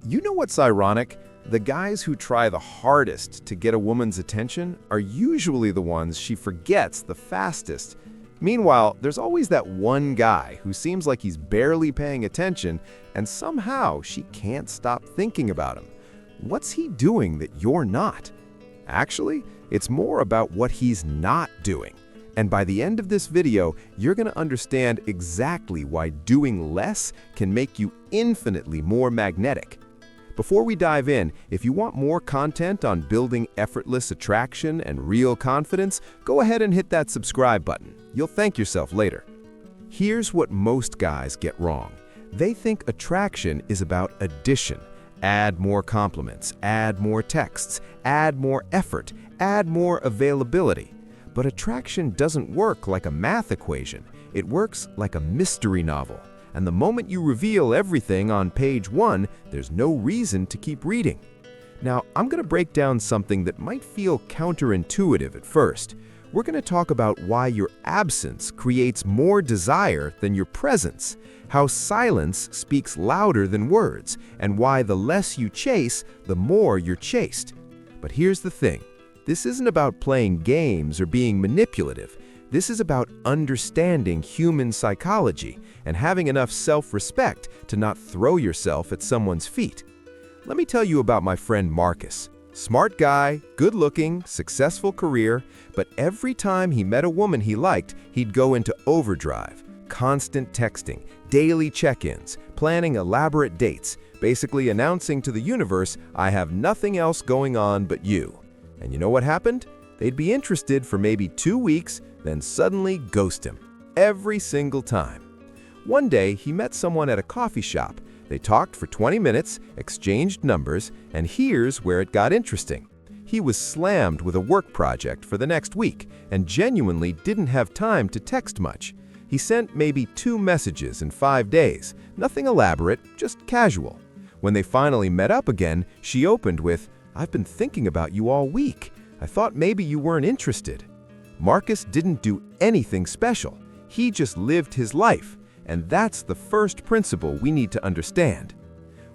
You know what's ironic? The guys who try the hardest to get a woman's attention are usually the ones she forgets the fastest. Meanwhile, there's always that one guy who seems like he's barely paying attention, and somehow she can't stop thinking about him. What's he doing that you're not? Actually, it's more about what he's not doing. And by the end of this video, you're going to understand exactly why doing less can make you infinitely more magnetic. Before we dive in, if you want more content on building effortless attraction and real confidence, go ahead and hit that subscribe button. You'll thank yourself later. Here's what most guys get wrong. They think attraction is about addition. Add more compliments, add more texts, add more effort, add more availability. But attraction doesn't work like a math equation. It works like a mystery novel. And the moment you reveal everything on page 1, there's no reason to keep reading. Now, I'm going to break down something that might feel counterintuitive at first. We're going to talk about why your absence creates more desire than your presence, how silence speaks louder than words, and why the less you chase, the more you're chased. But here's the thing. This isn't about playing games or being manipulative. This is about understanding human psychology and having enough self-respect to not throw yourself at someone's feet. Let me tell you about my friend Marcus. Smart guy, good-looking, successful career, but every time he met a woman he liked, he'd go into overdrive. Constant texting, daily check-ins, planning elaborate dates, basically announcing to the universe, "I have nothing else going on but you." And you know what happened? They'd be interested for maybe 2 weeks, then suddenly ghost him. Every single time. One day, he met someone at a coffee shop. They talked for 20 minutes, exchanged numbers, and here's where it got interesting. He was slammed with a work project for the next week and genuinely didn't have time to text much. He sent maybe 2 messages in 5 days, nothing elaborate, just casual. When they finally met up again, she opened with, "I've been thinking about you all week. I thought maybe you weren't interested." Marcus didn't do anything special. He just lived his life. And that's the first principle we need to understand.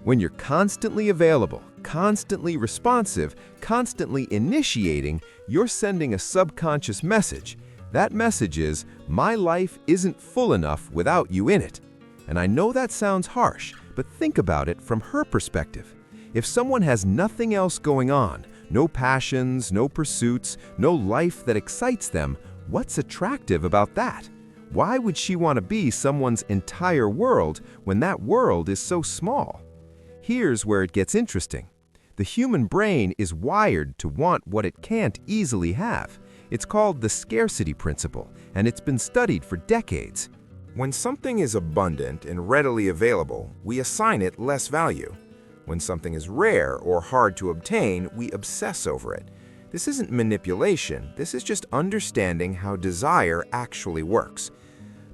When you're constantly available, constantly responsive, constantly initiating, you're sending a subconscious message. That message is, "My life isn't full enough without you in it." And I know that sounds harsh, but think about it from her perspective. If someone has nothing else going on, no passions, no pursuits, no life that excites them, what's attractive about that? Why would she want to be someone's entire world when that world is so small? Here's where it gets interesting. The human brain is wired to want what it can't easily have. It's called the scarcity principle, and it's been studied for decades. When something is abundant and readily available, we assign it less value. When something is rare or hard to obtain, we obsess over it. This isn't manipulation, this is just understanding how desire actually works.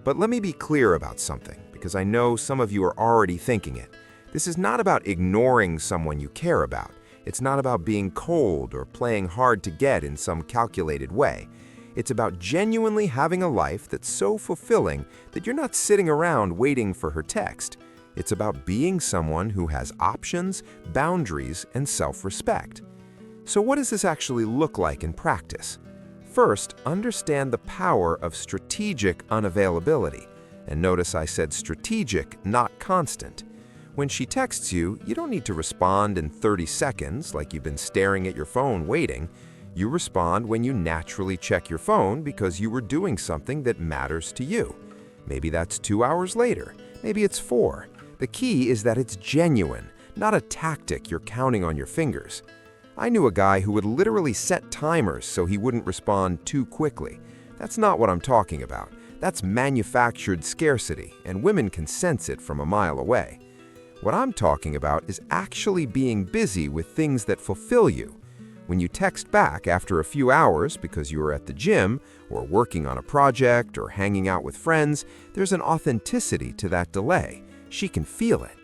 But let me be clear about something, because I know some of you are already thinking it. This is not about ignoring someone you care about. It's not about being cold or playing hard to get in some calculated way. It's about genuinely having a life that's so fulfilling that you're not sitting around waiting for her text. It's about being someone who has options, boundaries, and self-respect. So what does this actually look like in practice? First, understand the power of strategic unavailability. And notice I said strategic, not constant. When she texts you, you don't need to respond in 30 seconds like you've been staring at your phone waiting. You respond when you naturally check your phone because you were doing something that matters to you. Maybe that's 2 hours later. Maybe it's 4. The key is that it's genuine, not a tactic you're counting on your fingers. I knew a guy who would literally set timers so he wouldn't respond too quickly. That's not what I'm talking about. That's manufactured scarcity, and women can sense it from a mile away. What I'm talking about is actually being busy with things that fulfill you. When you text back after a few hours because you were at the gym, or working on a project, or hanging out with friends, there's an authenticity to that delay. She can feel it.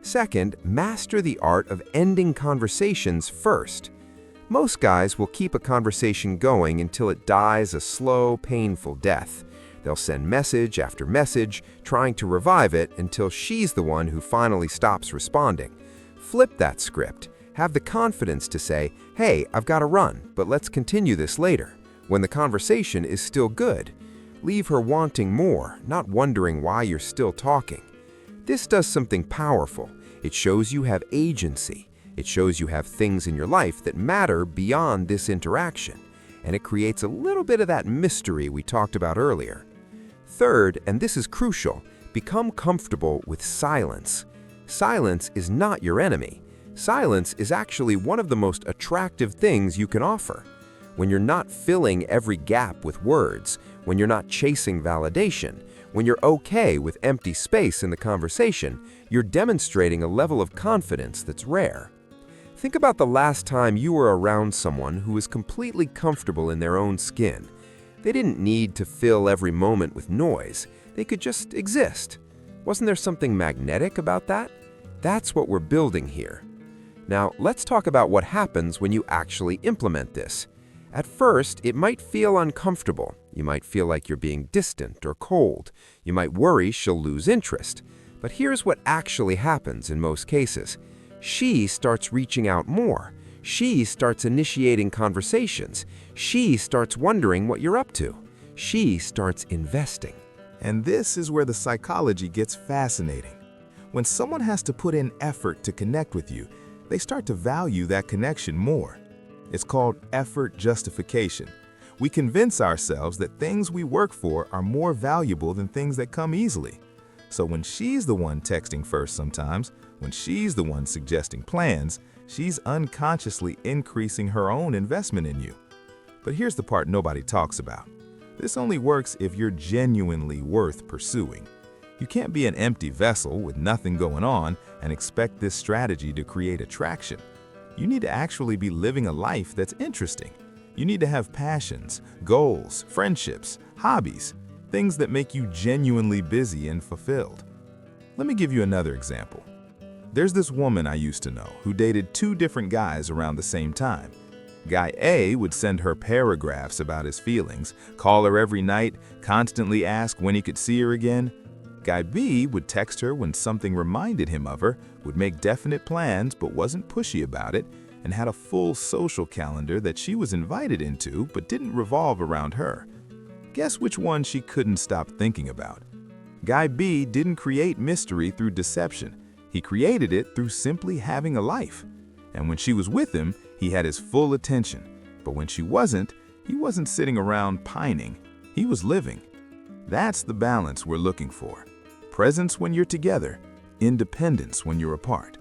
Second, master the art of ending conversations first. Most guys will keep a conversation going until it dies a slow, painful death. They'll send message after message, trying to revive it until she's the one who finally stops responding. Flip that script. Have the confidence to say, "Hey, I've got to run, but let's continue this later," when the conversation is still good. Leave her wanting more, not wondering why you're still talking. This does something powerful. It shows you have agency. It shows you have things in your life that matter beyond this interaction, and it creates a little bit of that mystery we talked about earlier. Third, and this is crucial, become comfortable with silence. Silence is not your enemy. Silence is actually one of the most attractive things you can offer. When you're not filling every gap with words, when you're not chasing validation, when you're okay with empty space in the conversation, you're demonstrating a level of confidence that's rare. Think about the last time you were around someone who was completely comfortable in their own skin. They didn't need to fill every moment with noise. They could just exist. Wasn't there something magnetic about that? That's what we're building here. Now, let's talk about what happens when you actually implement this. At first, it might feel uncomfortable. You might feel like you're being distant or cold. You might worry she'll lose interest. But here's what actually happens in most cases. She starts reaching out more. She starts initiating conversations. She starts wondering what you're up to. She starts investing. And this is where the psychology gets fascinating. When someone has to put in effort to connect with you, they start to value that connection more. It's called effort justification. We convince ourselves that things we work for are more valuable than things that come easily. So when she's the one texting first sometimes, when she's the one suggesting plans, she's unconsciously increasing her own investment in you. But here's the part nobody talks about. This only works if you're genuinely worth pursuing. You can't be an empty vessel with nothing going on and expect this strategy to create attraction. You need to actually be living a life that's interesting. You need to have passions, goals, friendships, hobbies, things that make you genuinely busy and fulfilled. Let me give you another example. There's this woman I used to know who dated 2 different guys around the same time. Guy A would send her paragraphs about his feelings, call her every night, constantly ask when he could see her again. Guy B would text her when something reminded him of her, would make definite plans but wasn't pushy about it, and had a full social calendar that she was invited into but didn't revolve around her. Guess which one she couldn't stop thinking about? Guy B didn't create mystery through deception. He created it through simply having a life. And when she was with him, he had his full attention. But when she wasn't, he wasn't sitting around pining. He was living. That's the balance we're looking for. Presence when you're together, independence when you're apart.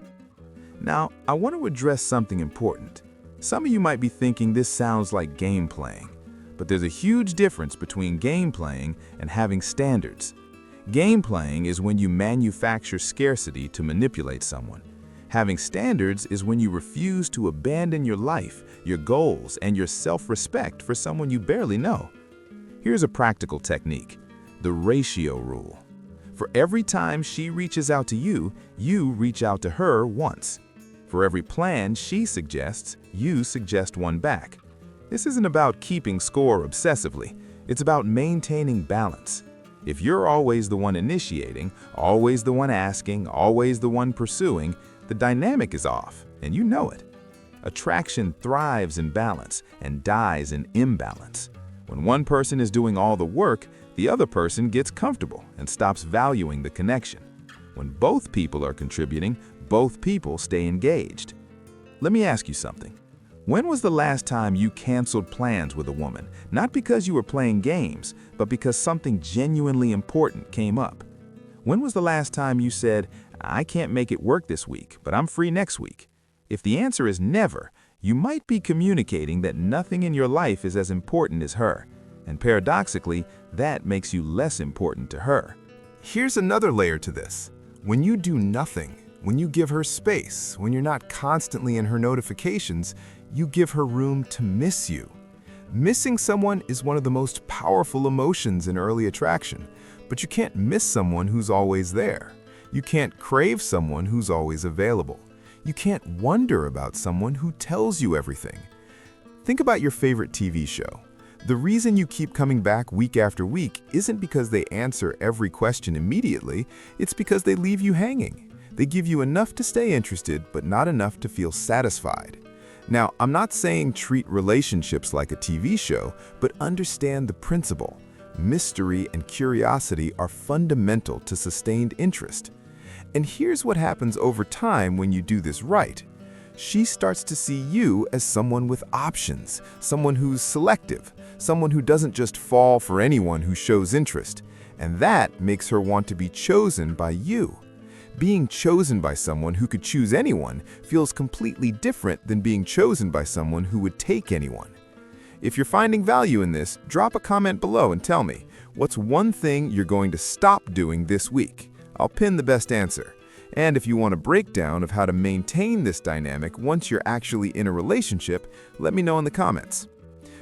Now, I want to address something important. Some of you might be thinking this sounds like game playing, but there's a huge difference between game playing and having standards. Game playing is when you manufacture scarcity to manipulate someone. Having standards is when you refuse to abandon your life, your goals, and your self-respect for someone you barely know. Here's a practical technique, the ratio rule. For every time she reaches out to you, you reach out to her once. For every plan she suggests, you suggest one back. This isn't about keeping score obsessively. It's about maintaining balance. If you're always the one initiating, always the one asking, always the one pursuing, the dynamic is off, and you know it. Attraction thrives in balance and dies in imbalance. When one person is doing all the work, the other person gets comfortable and stops valuing the connection. When both people are contributing, both people stay engaged. Let me ask you something. When was the last time you canceled plans with a woman, not because you were playing games, but because something genuinely important came up? When was the last time you said, "I can't make it work this week, but I'm free next week"? If the answer is never, you might be communicating that nothing in your life is as important as her. And paradoxically, that makes you less important to her. Here's another layer to this. When you do nothing, when you give her space, when you're not constantly in her notifications, you give her room to miss you. Missing someone is one of the most powerful emotions in early attraction, but you can't miss someone who's always there. You can't crave someone who's always available. You can't wonder about someone who tells you everything. Think about your favorite TV show. The reason you keep coming back week after week isn't because they answer every question immediately, it's because they leave you hanging. They give you enough to stay interested, but not enough to feel satisfied. Now, I'm not saying treat relationships like a TV show, but understand the principle. Mystery and curiosity are fundamental to sustained interest. And here's what happens over time when you do this right. She starts to see you as someone with options, someone who's selective, someone who doesn't just fall for anyone who shows interest. And that makes her want to be chosen by you. Being chosen by someone who could choose anyone feels completely different than being chosen by someone who would take anyone. If you're finding value in this, drop a comment below and tell me, what's one thing you're going to stop doing this week? I'll pin the best answer. And if you want a breakdown of how to maintain this dynamic once you're actually in a relationship, let me know in the comments.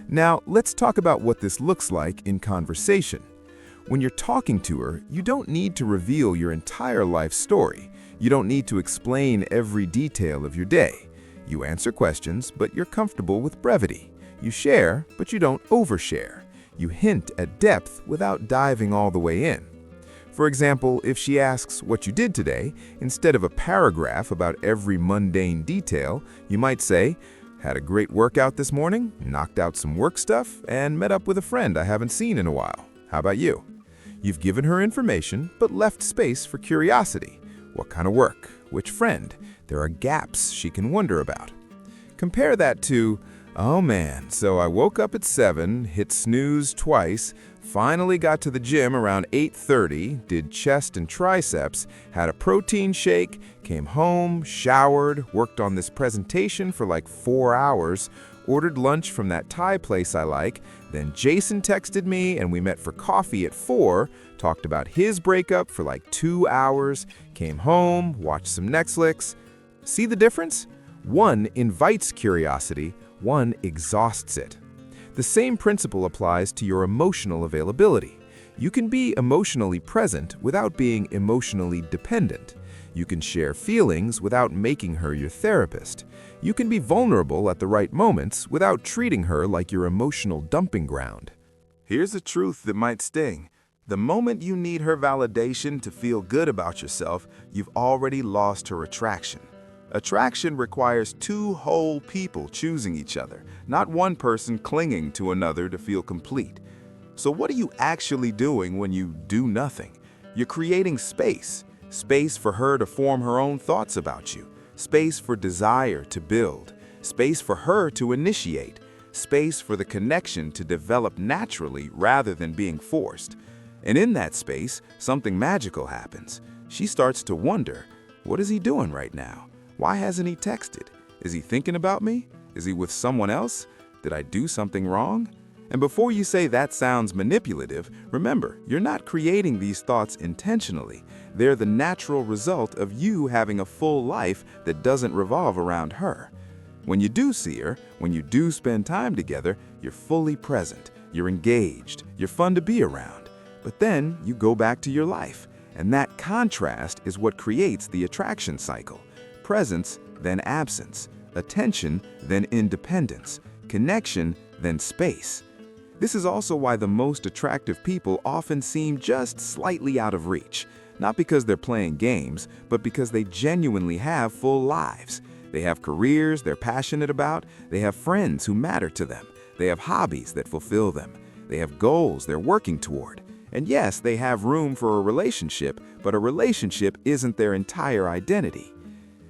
Now, let's talk about what this looks like in conversation. When you're talking to her, you don't need to reveal your entire life story. You don't need to explain every detail of your day. You answer questions, but you're comfortable with brevity. You share, but you don't overshare. You hint at depth without diving all the way in. For example, if she asks what you did today, instead of a paragraph about every mundane detail, you might say, "Had a great workout this morning, knocked out some work stuff, and met up with a friend I haven't seen in a while. How about you?" You've given her information, but left space for curiosity. What kind of work? Which friend? There are gaps she can wonder about. Compare that to, "Oh man, so I woke up at 7, hit snooze twice, finally got to the gym around 8:30, did chest and triceps, had a protein shake, came home, showered, worked on this presentation for like 4 hours, ordered lunch from that Thai place I like, then Jason texted me and we met for coffee at 4, talked about his breakup for like 2 hours, came home, watched some Netflix." See the difference? One invites curiosity, one exhausts it. The same principle applies to your emotional availability. You can be emotionally present without being emotionally dependent. You can share feelings without making her your therapist. You can be vulnerable at the right moments without treating her like your emotional dumping ground. Here's a truth that might sting. The moment you need her validation to feel good about yourself, you've already lost her attraction. Attraction requires two whole people choosing each other, not one person clinging to another to feel complete. So what are you actually doing when you do nothing? You're creating space. Space for her to form her own thoughts about you. Space for desire to build. Space for her to initiate. Space for the connection to develop naturally rather than being forced. And in that space, something magical happens. She starts to wonder, what is he doing right now? Why hasn't he texted? Is he thinking about me? Is he with someone else? Did I do something wrong? And before you say that sounds manipulative, remember, you're not creating these thoughts intentionally. They're the natural result of you having a full life that doesn't revolve around her. When you do see her, when you do spend time together, you're fully present, you're engaged, you're fun to be around. But then you go back to your life, and that contrast is what creates the attraction cycle. Presence, then absence. Attention, then independence. Connection, then space. This is also why the most attractive people often seem just slightly out of reach. Not because they're playing games, but because they genuinely have full lives. They have careers they're passionate about. They have friends who matter to them. They have hobbies that fulfill them. They have goals they're working toward. And yes, they have room for a relationship, but a relationship isn't their entire identity.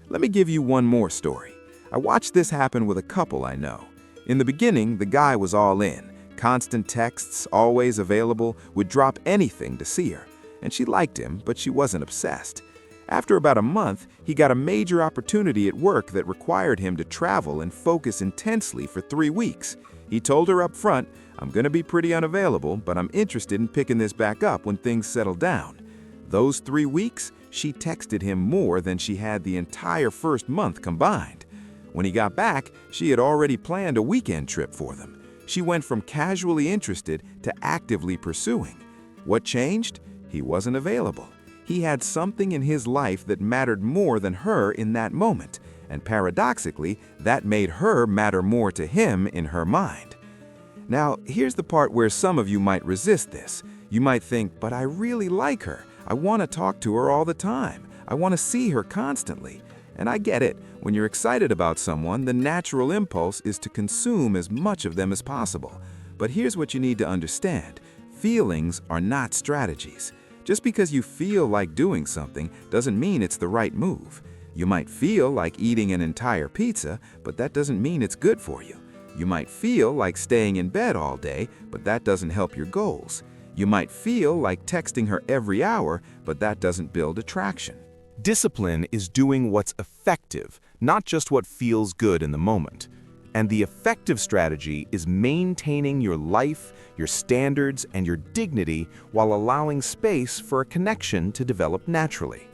Let me give you one more story. I watched this happen with a couple I know. In the beginning, the guy was all in. Constant texts, always available, would drop anything to see her. And she liked him, but she wasn't obsessed. After about a month, he got a major opportunity at work that required him to travel and focus intensely for 3 weeks. He told her up front, "I'm going to be pretty unavailable, but I'm interested in picking this back up when things settle down." Those 3 weeks, she texted him more than she had the entire first month combined. When he got back, she had already planned a weekend trip for them. She went from casually interested to actively pursuing. What changed? He wasn't available. He had something in his life that mattered more than her in that moment, and paradoxically, that made her matter more to him in her mind. Now, here's the part where some of you might resist this. You might think, but I really like her. I want to talk to her all the time. I want to see her constantly. And I get it. When you're excited about someone, the natural impulse is to consume as much of them as possible. But here's what you need to understand. Feelings are not strategies. Just because you feel like doing something doesn't mean it's the right move. You might feel like eating an entire pizza, but that doesn't mean it's good for you. You might feel like staying in bed all day, but that doesn't help your goals. You might feel like texting her every hour, but that doesn't build attraction. Discipline is doing what's effective, not just what feels good in the moment. And the effective strategy is maintaining your life, your standards, and your dignity while allowing space for a connection to develop naturally.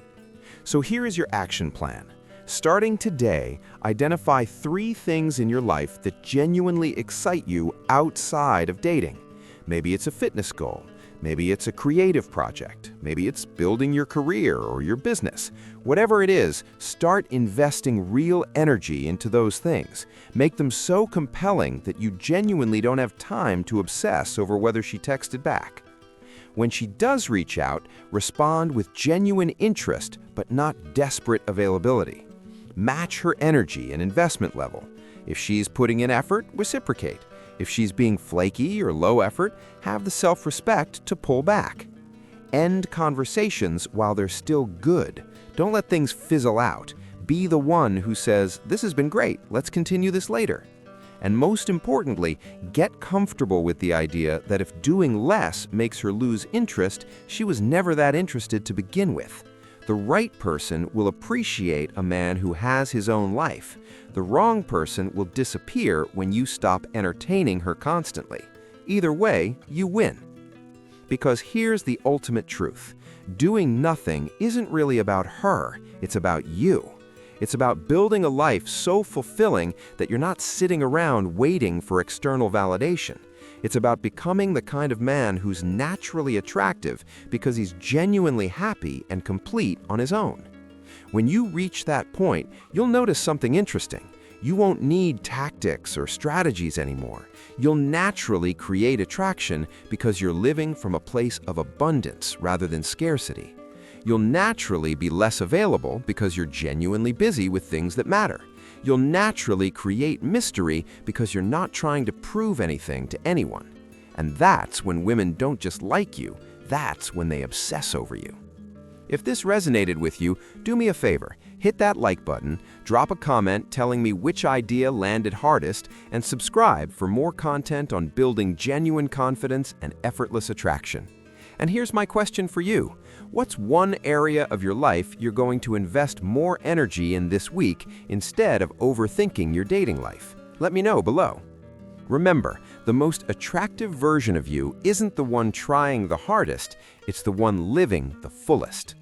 So here is your action plan. Starting today, identify 3 things in your life that genuinely excite you outside of dating. Maybe it's a fitness goal. Maybe it's a creative project. Maybe it's building your career or your business. Whatever it is, start investing real energy into those things. Make them so compelling that you genuinely don't have time to obsess over whether she texted back. When she does reach out, respond with genuine interest, but not desperate availability. Match her energy and investment level. If she's putting in effort, reciprocate. If she's being flaky or low effort, have the self-respect to pull back. End conversations while they're still good. Don't let things fizzle out. Be the one who says, "This has been great, let's continue this later." And most importantly, get comfortable with the idea that if doing less makes her lose interest, she was never that interested to begin with. The right person will appreciate a man who has his own life. The wrong person will disappear when you stop entertaining her constantly. Either way, you win. Because here's the ultimate truth. Doing nothing isn't really about her, it's about you. It's about building a life so fulfilling that you're not sitting around waiting for external validation. It's about becoming the kind of man who's naturally attractive because he's genuinely happy and complete on his own. When you reach that point, you'll notice something interesting. You won't need tactics or strategies anymore. You'll naturally create attraction because you're living from a place of abundance rather than scarcity. You'll naturally be less available because you're genuinely busy with things that matter. You'll naturally create mystery because you're not trying to prove anything to anyone. And that's when women don't just like you, that's when they obsess over you. If this resonated with you, do me a favor, hit that like button, drop a comment telling me which idea landed hardest, and subscribe for more content on building genuine confidence and effortless attraction. And here's my question for you. What's one area of your life you're going to invest more energy in this week instead of overthinking your dating life? Let me know below. Remember, the most attractive version of you isn't the one trying the hardest, it's the one living the fullest.